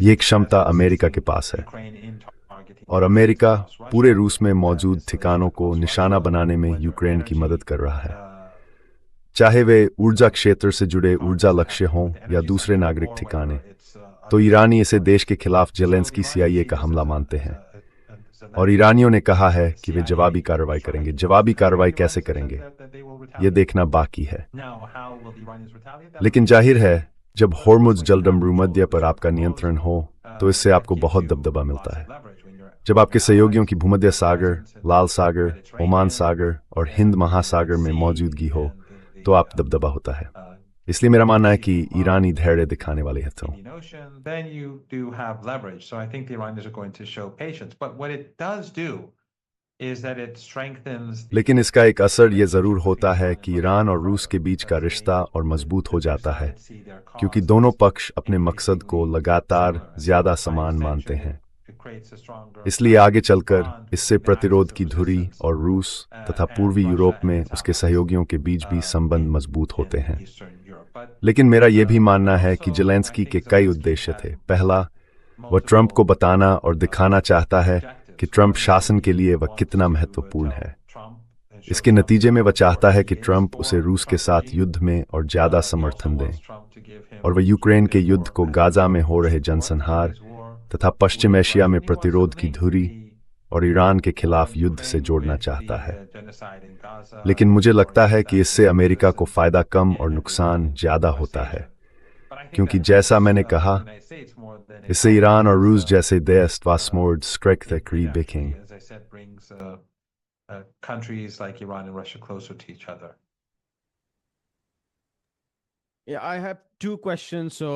ये क्षमता अमेरिका के पास है और अमेरिका पूरे रूस में मौजूद ठिकानों को निशाना बनाने में यूक्रेन की मदद कर रहा है, चाहे वे ऊर्जा क्षेत्र से जुड़े ऊर्जा लक्ष्य हों या दूसरे नागरिक ठिकाने। तो ईरानी इसे देश के खिलाफ जेलेंस्की CIA का हमला मानते हैं और ईरानियों ने कहा है कि वे जवाबी कार्रवाई करेंगे। जवाबी कार्रवाई कैसे करेंगे ये देखना बाकी है। लेकिन जाहिर है, जब होर्मुज जलडमरू मध्य पर आपका नियंत्रण हो तो इससे आपको बहुत दबदबा मिलता है। जब आपके सहयोगियों की भूमध्य सागर, लाल सागर, ओमान सागर और हिंद महासागर में मौजूदगी हो तो आप दबदबा होता है। इसलिए मेरा मानना है कि ईरानी धैर्य दिखाने वाले हैं। लेकिन इसका एक असर ये जरूर होता है कि ईरान और रूस के बीच का रिश्ता और मजबूत हो जाता है, क्योंकि दोनों पक्ष अपने मकसद को लगातार ज्यादा समान मानते हैं। इसलिए आगे चलकर इससे प्रतिरोध की धुरी और रूस तथा पूर्वी यूरोप में उसके सहयोगियों के बीच भी संबंध मजबूत होते हैं। लेकिन मेरा यह भी मानना है कि ज़ेलेंस्की के कई उद्देश्य थे। पहला, वह ट्रंप को बताना और दिखाना चाहता है कि ट्रंप शासन के लिए वह कितना महत्वपूर्ण है। इसके नतीजे में वह चाहता है कि ट्रंप उसे रूस के साथ युद्ध में और ज्यादा समर्थन दें, और वह यूक्रेन के युद्ध को गाजा में हो रहे जनसंहार तथा पश्चिम एशिया में प्रतिरोध की धुरी और ईरान के खिलाफ युद्ध से जोड़ना चाहता है। लेकिन मुझे लगता है कि इससे अमेरिका को फायदा कम और नुकसान ज्यादा होता है, क्योंकि जैसा मैंने कहा, इससे ईरान और रूस जैसे देश was more strike backing countries like Iran and Russia closer to each other. Yeah, I have two questions, so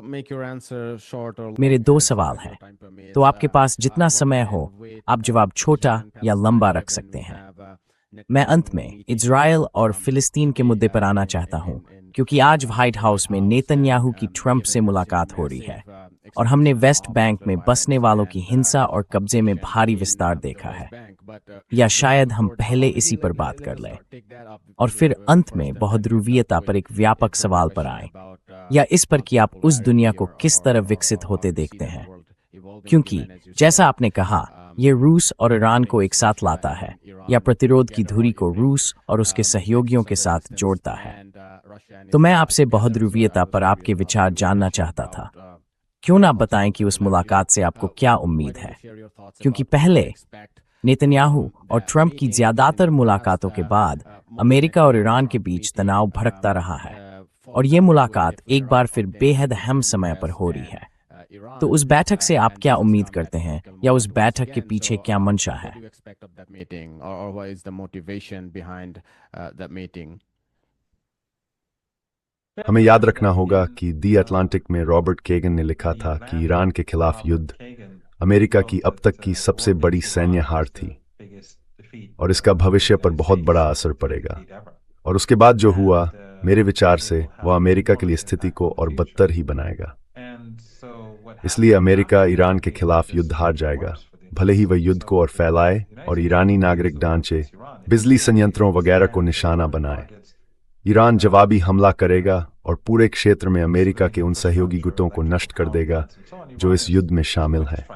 make your answer short or मेरे long दो as सवाल your हैं, time permits. तो आपके पास जितना समय हो आप जवाब छोटा या लंबा रख सकते हैं। मैं अंत में इजराइल और फिलिस्तीन के मुद्दे पर आना चाहता हूं, क्योंकि आज व्हाइट हाउस में नेतन्याहू की ट्रंप से मुलाकात हो रही है और हमने वेस्ट बैंक में बसने वालों की हिंसा और कब्जे में भारी विस्तार देखा है। या शायद हम पहले इसी पर बात कर लें और फिर अंत में बहुध्रुवीयता पर एक व्यापक सवाल पर आए, या इस पर कि आप उस दुनिया को किस तरह विकसित होते देखते हैं, क्योंकि जैसा आपने कहा, ये रूस और ईरान को एक साथ लाता है या प्रतिरोध की धुरी को रूस और उसके सहयोगियों के साथ जोड़ता है। तो मैं आपसे बहुध्रुवीयता पर आपके विचार जानना चाहता था। क्यों ना बताएं कि उस मुलाकात से आपको क्या उम्मीद है, क्योंकि पहले नेतन्याहू और ट्रंप की ज्यादातर मुलाकातों के बाद अमेरिका और ईरान के बीच तनाव भड़कता रहा है और ये मुलाकात एक बार फिर बेहद अहम समय पर हो रही है। तो उस बैठक से आप क्या उम्मीद करते हैं, या उस बैठक के पीछे क्या मंशा है? हमें याद रखना होगा कि दी अटलांटिक में रॉबर्ट केगन ने लिखा था कि ईरान के खिलाफ युद्ध अमेरिका की अब तक की सबसे बड़ी सैन्य हार थी और इसका भविष्य पर बहुत बड़ा असर पड़ेगा। और उसके बाद जो हुआ, मेरे विचार से वह अमेरिका के लिए स्थिति को और बदतर ही बनाएगा। इसलिए अमेरिका ईरान के खिलाफ युद्ध हार जाएगा, भले ही वह युद्ध को और फैलाए और ईरानी नागरिक ढांचे, बिजली संयंत्रों वगैरह को निशाना बनाए। ईरान जवाबी हमला करेगा और पूरे क्षेत्र में अमेरिका के उन सहयोगी गुटों को नष्ट कर देगा जो इस युद्ध में शामिल हैं।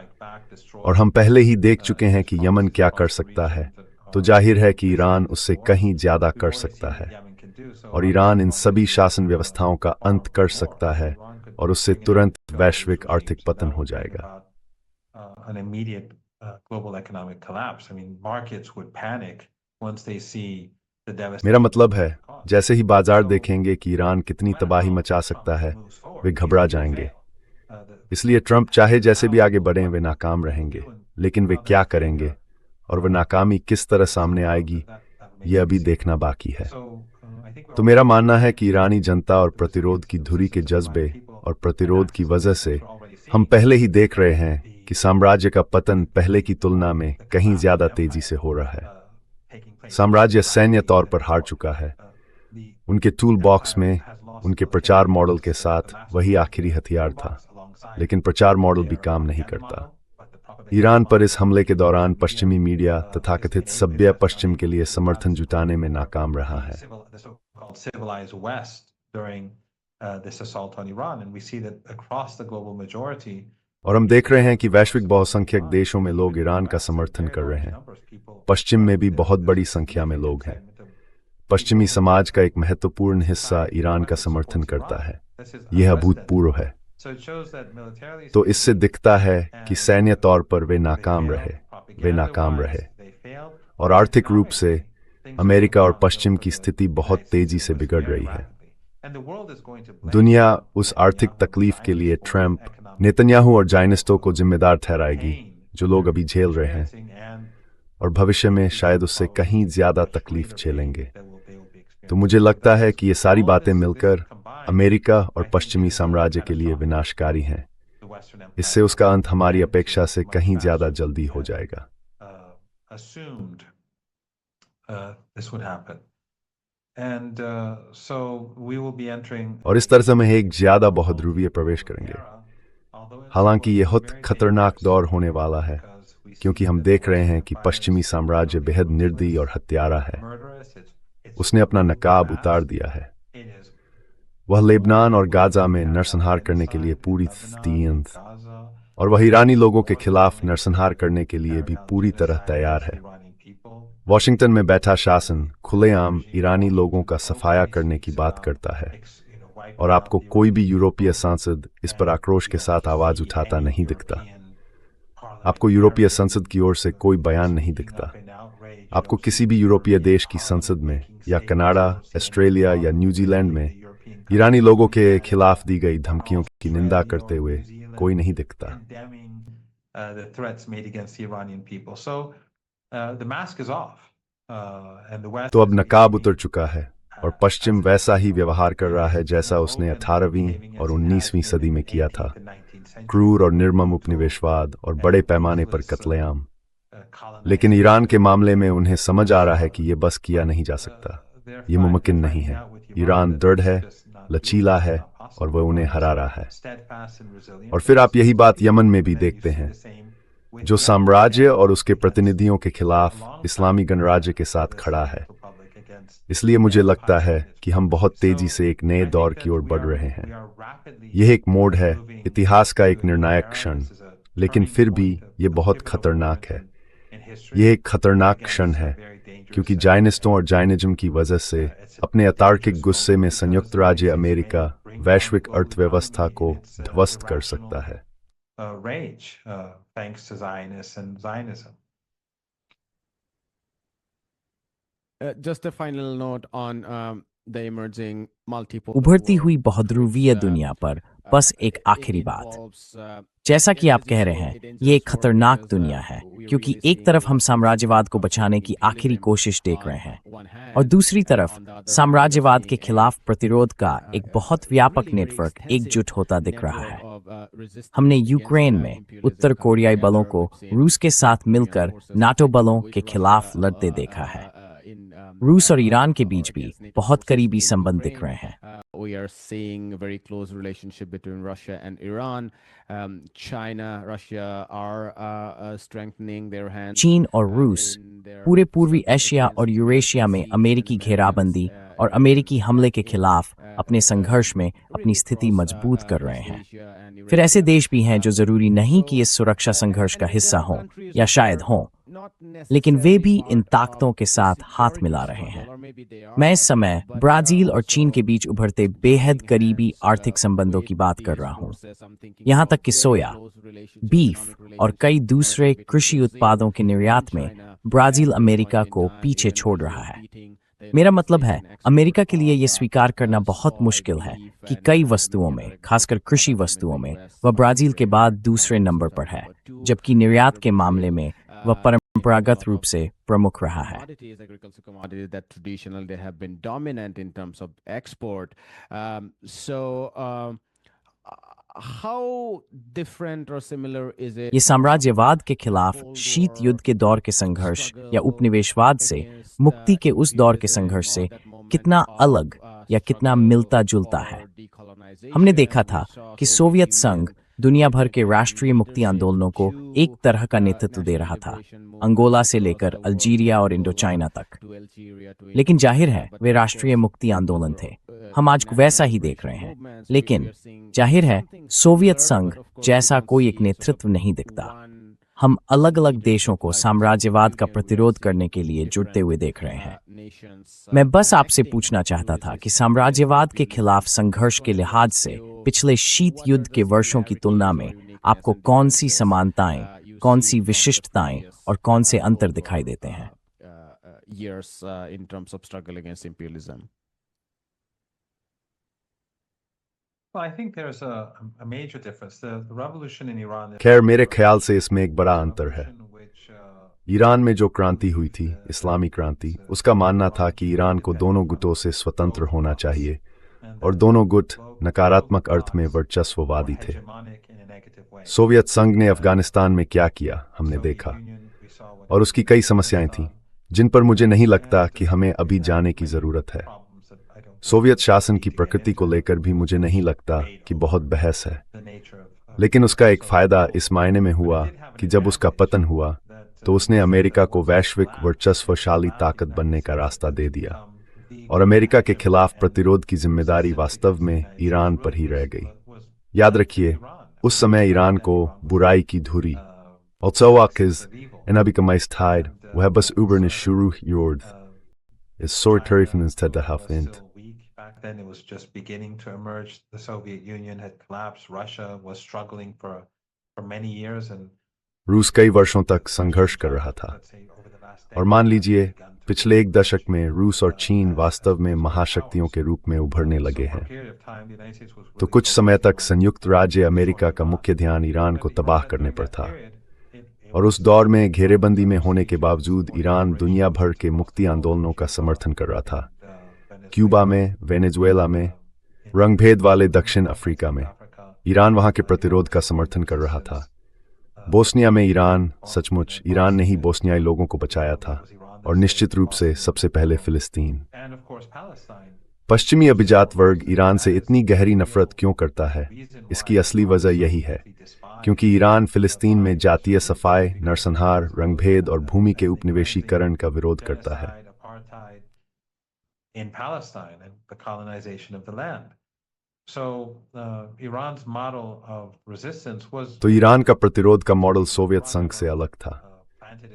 और हम पहले ही देख चुके हैं कि यमन क्या कर सकता है, तो जाहिर है कि ईरान उससे कहीं ज्यादा कर सकता है, और ईरान इन सभी शासन व्यवस्थाओं का अंत कर सकता है और उससे तुरंत वैश्विक आर्थिक पतन हो जाएगा। मेरा मतलब है, जैसे ही बाजार देखेंगे कि ईरान कितनी तबाही मचा सकता है, वे घबरा जाएंगे। इसलिए ट्रंप चाहे जैसे भी आगे बढ़ें, वे नाकाम रहेंगे। लेकिन वे क्या करेंगे और वह नाकामी किस तरह सामने आएगी, यह अभी देखना बाकी है। तो मेरा मानना है कि ईरानी जनता और प्रतिरोध की धुरी के जज्बे और प्रतिरोध की वजह से हम पहले ही देख रहे हैं कि साम्राज्य का पतन पहले की तुलना में कहीं ज्यादा तेजी से हो रहा है। साम्राज्य सैन्य तौर पर हार चुका है। उनके टूल बॉक्स में उनके प्रचार मॉडल के साथ वही आखिरी हथियार था, लेकिन प्रचार मॉडल भी काम नहीं करता। ईरान पर इस हमले के दौरान पश्चिमी मीडिया तथाकथित सभ्य पश्चिम के लिए समर्थन जुटाने में नाकाम रहा है। और हम देख रहे हैं कि वैश्विक बहुसंख्यक देशों में लोग ईरान का समर्थन कर रहे हैं। पश्चिम में भी बहुत बड़ी संख्या में लोग हैं। पश्चिमी समाज का एक महत्वपूर्ण हिस्सा ईरान का समर्थन करता है। यह अभूतपूर्व है। तो इससे दिखता है कि सैन्य तौर पर वे नाकाम रहे और आर्थिक रूप से अमेरिका और पश्चिम की स्थिति बहुत तेजी से बिगड़ रही है। दुनिया उस आर्थिक तकलीफ के लिए ट्रंप, नेतन्याहू और जायनिस्टों को जिम्मेदार ठहराएगी जो लोग अभी झेल रहे हैं और भविष्य में शायद उससे कहीं ज्यादा तकलीफ झेलेंगे। तो मुझे लगता है कि ये सारी बातें मिलकर अमेरिका और पश्चिमी साम्राज्य के लिए विनाशकारी हैं। इससे उसका अंत हमारी अपेक्षा से कहीं ज्यादा जल्दी हो जाएगा। और इस तरह से हम एक ज्यादा बहुध्रुवीय प्रवेश करेंगे। हालांकि ये बहुत खतरनाक दौर होने वाला है, क्योंकि हम देख रहे हैं कि पश्चिमी साम्राज्य बेहद निर्दयी और हत्यारा है। उसने अपना नकाब उतार दिया है। वह लेबनान और गाजा में नरसंहार करने के लिए पूरी तैयार, और वह ईरानी लोगों के खिलाफ नरसंहार करने के लिए भी पूरी तरह तैयार है। वॉशिंगटन में बैठा शासन खुलेआम ईरानी लोगों का सफाया करने की बात करता है, और आपको कोई भी यूरोपीय सांसद इस पर आक्रोश के साथ आवाज उठाता नहीं दिखता। आपको यूरोपीय संसद की ओर से कोई बयान नहीं दिखता। आपको किसी भी यूरोपीय देश की संसद में या कनाडा, ऑस्ट्रेलिया या न्यूजीलैंड में ईरानी लोगों के खिलाफ दी गई धमकियों की निंदा करते हुए कोई नहीं दिखता। तो अब नकाब उतर चुका है और पश्चिम वैसा ही व्यवहार कर रहा है जैसा उसने 18वीं और 19वीं सदी में किया था। क्रूर और निर्मम उपनिवेशवाद और बड़े पैमाने पर कत्लेआम। लेकिन ईरान के मामले में उन्हें समझ आ रहा है कि यह बस किया नहीं जा सकता। ये मुमकिन नहीं है। ईरान दृढ़ है, लचीला है और वह उन्हें हरा रहा है। और फिर आप यही बात यमन में भी देखते हैं, जो साम्राज्य और उसके प्रतिनिधियों के खिलाफ इस्लामी गणराज्य के साथ खड़ा है। इसलिए मुझे लगता है कि हम बहुत तेजी से एक नए दौर की ओर बढ़ रहे हैं। यह एक मोड़ है, इतिहास का एक निर्णायक क्षण, लेकिन फिर भी यह बहुत खतरनाक है। यह एक खतरनाक क्षण है क्योंकि जायनिस्टों और जायनिज्म की वजह से अपने अतार्किक गुस्से में संयुक्त राज्य अमेरिका वैश्विक अर्थव्यवस्था को ध्वस्त कर सकता है। Just a final note on the emerging multipolar उभरती हुई world, बहुध्रुवीय which, दुनिया पर बस एक आखिरी it बात। involves, जैसा कि आप कह रहे हैं, ये एक खतरनाक दुनिया है क्योंकि एक तरफ हम साम्राज्यवाद को बचाने की आखिरी कोशिश देख रहे हैं और दूसरी तरफ साम्राज्यवाद के खिलाफ प्रतिरोध का एक बहुत व्यापक नेटवर्क एकजुट होता दिख रहा है। हमने यूक्रेन में उत्तर कोरियाई बलों को रूस के साथ मिलकर नाटो बलों के खिलाफ लड़ते देखा है। रूस और ईरान के बीच भी बहुत करीबी संबंध दिख रहे हैं। We are seeing a very close relationship between Russia and Iran. China, Russia are strengthening their hands. चीन और रूस पूरे पूर्वी एशिया और यूरेशिया में अमेरिकी घेराबंदी और अमेरिकी हमले के खिलाफ अपने संघर्ष में अपनी स्थिति मजबूत कर रहे हैं। फिर ऐसे देश भी हैं जो जरूरी नहीं कि इस सुरक्षा संघर्ष का हिस्सा हों या शायद हों, लेकिन वे भी इन ताकतों के साथ हाथ मिला रहे हैं। मैं इस समय ब्राजील और चीन के बीच उभरते बेहद करीबी आर्थिक संबंधों की बात कर रहा हूं। यहां तक कि सोया, बीफ और कई दूसरे कृषि उत्पादों के निर्यात में ब्राजील अमेरिका को पीछे छोड़ रहा है। मेरा मतलब है, अमेरिका के लिए यह स्वीकार करना बहुत मुश्किल है कि कई वस्तुओं में, खासकर कृषि वस्तुओं में, वह ब्राजील के बाद दूसरे नंबर पर है, जबकि निर्यात के मामले में वह परंपरागत रूप से प्रमुख रहा है। ये साम्राज्यवाद के खिलाफ शीत युद्ध के दौर के संघर्ष या उपनिवेशवाद से मुक्ति के उस दौर के संघर्ष से कितना अलग या कितना मिलता जुलता है। हमने देखा था कि सोवियत संघ दुनिया भर के राष्ट्रीय मुक्ति आंदोलनों को एक तरह का नेतृत्व दे रहा था, अंगोला से लेकर अल्जीरिया और इंडोचाइना तक। लेकिन जाहिर है वे राष्ट्रीय मुक्ति आंदोलन थे। हम आज वैसा ही देख रहे हैं, लेकिन जाहिर है सोवियत संघ जैसा कोई एक नेतृत्व नहीं दिखता। हम अलग अलग देशों को साम्राज्यवाद का प्रतिरोध करने के लिए जुटते हुए देख रहे हैं। मैं बस आपसे पूछना चाहता था कि साम्राज्यवाद के खिलाफ संघर्ष के लिहाज से पिछले शीत युद्ध के वर्षों की तुलना में आपको कौन सी समानताएं, कौन सी विशिष्टताएं और कौन से अंतर दिखाई देते हैं? खैर, मेरे ख्याल से इसमें एक बड़ा अंतर है। ईरान में जो क्रांति हुई थी, इस्लामी क्रांति, उसका मानना था कि ईरान को दोनों गुटों से स्वतंत्र होना चाहिए और दोनों गुट नकारात्मक अर्थ में वर्चस्ववादी थे। सोवियत संघ ने अफगानिस्तान में क्या किया हमने देखा, और उसकी कई समस्याएं थीं जिन पर मुझे नहीं लगता कि हमें अभी जाने की जरूरत है। सोवियत शासन की प्रकृति को लेकर भी मुझे नहीं लगता कि बहुत बहस है। लेकिन उसका एक फायदा इस मायने में हुआ कि जब उसका पतन हुआ तो उसने अमेरिका को वैश्विक वर्चस्वशाली ताकत बनने का रास्ता दे दिया और अमेरिका के खिलाफ प्रतिरोध की जिम्मेदारी वास्तव में ईरान पर ही रह गई। याद रखिए, उस समय ईरान को बुराई की धुरी वह बस उबरने शुरू gjord is så terrifying to have inte. Back then, it was just beginning to emerge. The Soviet Union had collapsed. Russia was struggling for many years, and रूस कई वर्षों तक संघर्ष कर रहा था और मान लीजिए पिछले एक दशक में रूस और चीन वास्तव में महाशक्तियों के रूप में उभरने लगे हैं। तो कुछ समय तक संयुक्त राज्य अमेरिका का मुख्य ध्यान ईरान को तबाह करने पर था और उस दौर में घेरेबंदी में होने के बावजूद ईरान दुनिया भर के मुक्ति आंदोलनों का समर्थन कर रहा था। क्यूबा में, वेनेजुएला में, रंगभेद वाले दक्षिण अफ्रीका में ईरान वहां के प्रतिरोध का समर्थन कर रहा था। बोस्निया में सचमुच ईरान ने ही बोस्नियाई लोगों को बचाया था और निश्चित रूप से सबसे पहले फिलिस्तीन। पश्चिमी अभिजात वर्ग ईरान से इतनी गहरी नफरत क्यों करता है? इसकी असली वजह यही है क्योंकि ईरान फिलिस्तीन में जातीय सफाई, नरसंहार, रंगभेद और भूमि के उपनिवेशीकरण का विरोध करता है। तो ईरान का प्रतिरोध का मॉडल सोवियत संघ से अलग था।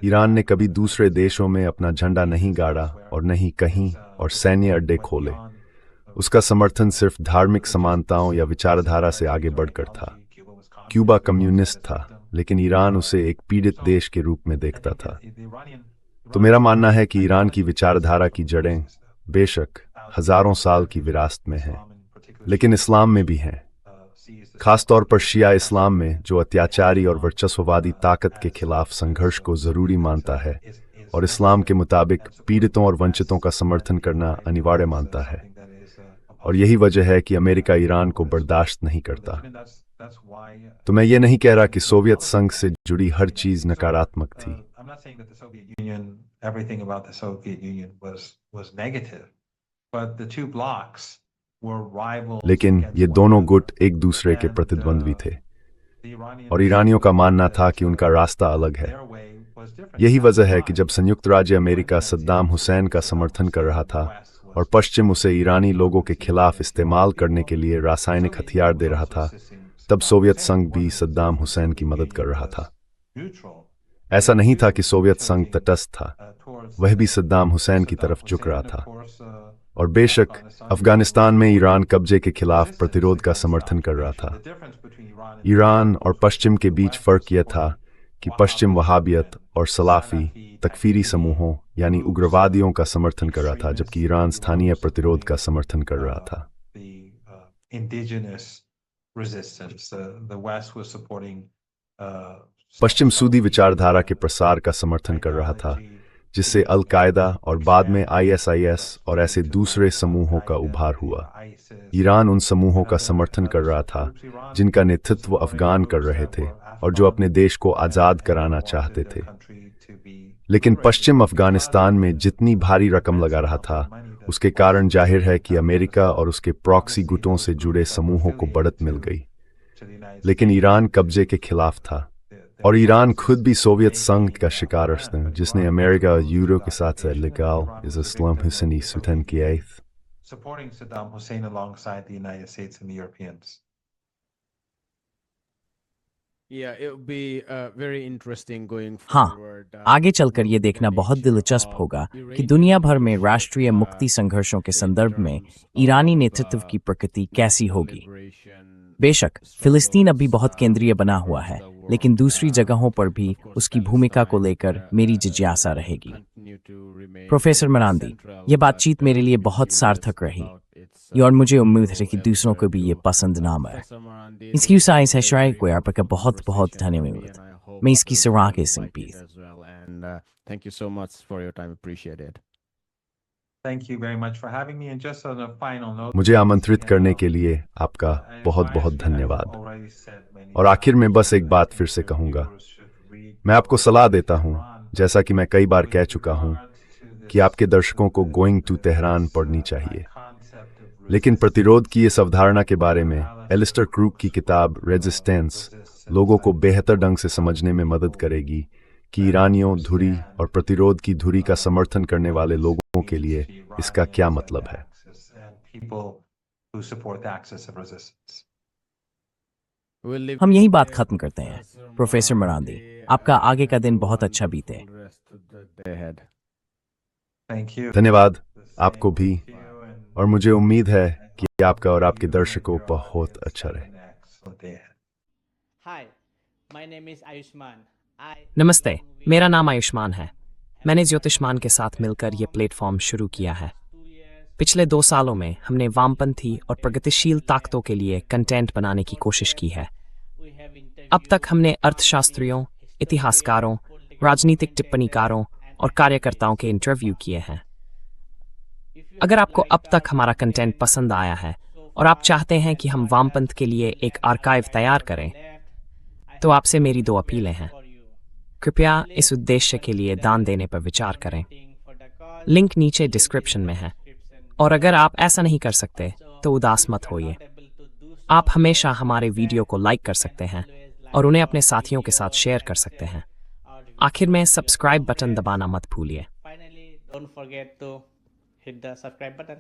ईरान ने कभी दूसरे देशों में अपना झंडा नहीं गाड़ा और न ही कहीं और सैन्य अड्डे खोले। उसका समर्थन सिर्फ धार्मिक समानताओं या विचारधारा से आगे बढ़कर था। क्यूबा कम्युनिस्ट था, लेकिन ईरान उसे एक पीड़ित देश के रूप में देखता था। तो मेरा मानना है कि ईरान की विचारधारा की जड़ें बेशक हजारों साल की विरासत में हैं, लेकिन इस्लाम में भी हैं, खासतौर पर शिया इस्लाम में, जो अत्याचारी और वर्चस्ववादी ताकत के खिलाफ संघर्ष को जरूरी मानता है और इस्लाम के मुताबिक पीड़ितों और वंचितों का समर्थन करना अनिवार्य मानता है। और यही वजह है कि अमेरिका ईरान को बर्दाश्त नहीं करता। तो मैं ये नहीं कह रहा कि सोवियत संघ से जुड़ी हर चीज नकारात्मक थी। लेकिन ये दोनों गुट एक दूसरे के प्रतिद्वंद्वी थे और ईरानियों का मानना था कि उनका रास्ता अलग है। यही वजह है कि जब संयुक्त राज्य अमेरिका सद्दाम हुसैन का समर्थन कर रहा था और पश्चिम उसे ईरानी लोगों के खिलाफ इस्तेमाल करने के लिए रासायनिक हथियार दे रहा था, तब सोवियत संघ भी सद्दाम हुसैन की मदद कर रहा था। ऐसा नहीं था कि सोवियत संघ तटस्थ था, वह भी सद्दाम हुसैन की तरफ झुक रहा था। और बेशक अफगानिस्तान में ईरान कब्जे के खिलाफ प्रतिरोध का समर्थन कर रहा था। ईरान और पश्चिम के बीच फर्क यह था कि पश्चिम वहाबियत और सलाफी तकफीरी समूहों यानी उग्रवादियों का समर्थन कर रहा था, जबकि ईरान स्थानीय प्रतिरोध का समर्थन कर रहा था। पश्चिम सूदी विचारधारा के प्रसार का समर्थन कर रहा था, जिससे अल कायदा और बाद में ISIS और ऐसे दूसरे समूहों का उभार हुआ। ईरान उन समूहों का समर्थन कर रहा था जिनका नेतृत्व अफगान कर रहे थे और जो अपने देश को आज़ाद कराना चाहते थे। लेकिन पश्चिम अफगानिस्तान में जितनी भारी रकम लगा रहा था, उसके कारण जाहिर है कि अमेरिका और उसके प्रॉक्सी गुटों से जुड़े समूहों को बढ़त मिल गई। लेकिन ईरान कब्जे के खिलाफ था और ईरान खुद भी सोवियत संघ का शिकार था, जिसने अमेरिका और यूरोप के साथ लीगल इस्लाम हुसैनी सुल्तान किया। Supporting Saddam Hussein alongside the United States and the Europeans. Yeah, it would be very interesting going हाँ, forward. आगे चलकर ये देखना बहुत दिलचस्प होगा कि दुनिया भर में राष्ट्रीय मुक्ति संघर्षों के संदर्भ में ईरानी नेतृत्व की प्रकृति कैसी होगी। बेशक फिलिस्तीन अभी बहुत केंद्रीय बना हुआ है, लेकिन दूसरी जगहों पर भी उसकी भूमिका को लेकर मेरी जिज्ञासा रहेगी। प्रोफेसर मरांदी, ये बातचीत मेरे लिए बहुत सार्थक रही और मुझे उम्मीद है कि दूसरों को भी ये पसंद नाम आए। इसकी साइंस है शायद कोई आपका बहुत बहुत धन्यवाद। मैं इसकी सराह के Thank you so much for your time. Appreciate it. Thank you very much for having me. And just on a final note, मुझे आमंत्रित करने के लिए आपका बहुत बहुत धन्यवाद। और आखिर में बस एक बात फिर से कहूँगा, मैं आपको सलाह देता हूँ, जैसा कि मैं कई बार कह चुका हूँ, कि आपके दर्शकों को गोइंग टू तेहरान पढ़नी चाहिए। लेकिन प्रतिरोध की इस अवधारणा के बारे में एलिस्टर क्रूक की किताब रेजिस्टेंस लोगों को बेहतर ढंग से समझने में मदद करेगी कि ईरानियों, धुरी और प्रतिरोध की धुरी का समर्थन करने वाले लोगों के लिए इसका क्या मतलब है। हम यही बात खत्म करते हैं। प्रोफेसर मरांदी, आपका आगे का दिन बहुत अच्छा बीते। धन्यवाद आपको भी, और मुझे उम्मीद है कि आपका और आपके दर्शकों बहुत अच्छा रहे। Hi, my name is Ayushman. नमस्ते, मेरा नाम आयुष्मान है। मैंने ज्योतिष्मान के साथ मिलकर ये प्लेटफॉर्म शुरू किया है। पिछले 2 सालों में हमने वामपंथी और प्रगतिशील ताकतों के लिए कंटेंट बनाने की कोशिश की है। अब तक हमने अर्थशास्त्रियों, इतिहासकारों, राजनीतिक टिप्पणीकारों और कार्यकर्ताओं के इंटरव्यू किए हैं। अगर आपको अब तक हमारा कंटेंट पसंद आया है और आप चाहते हैं कि हम वामपंथ के लिए एक आर्काइव तैयार करें, तो आपसे मेरी 2 अपीलें हैं। कृपया इस उद्देश्य के लिए दान देने पर विचार करें। लिंक नीचे डिस्क्रिप्शन में है। और अगर आप ऐसा नहीं कर सकते तो उदास मत होइए। आप हमेशा हमारे वीडियो को लाइक कर सकते हैं और उन्हें अपने साथियों के साथ शेयर कर सकते हैं। आखिर में सब्सक्राइब बटन दबाना मत भूलिए। Finally, don't forget to hit the subscribe button.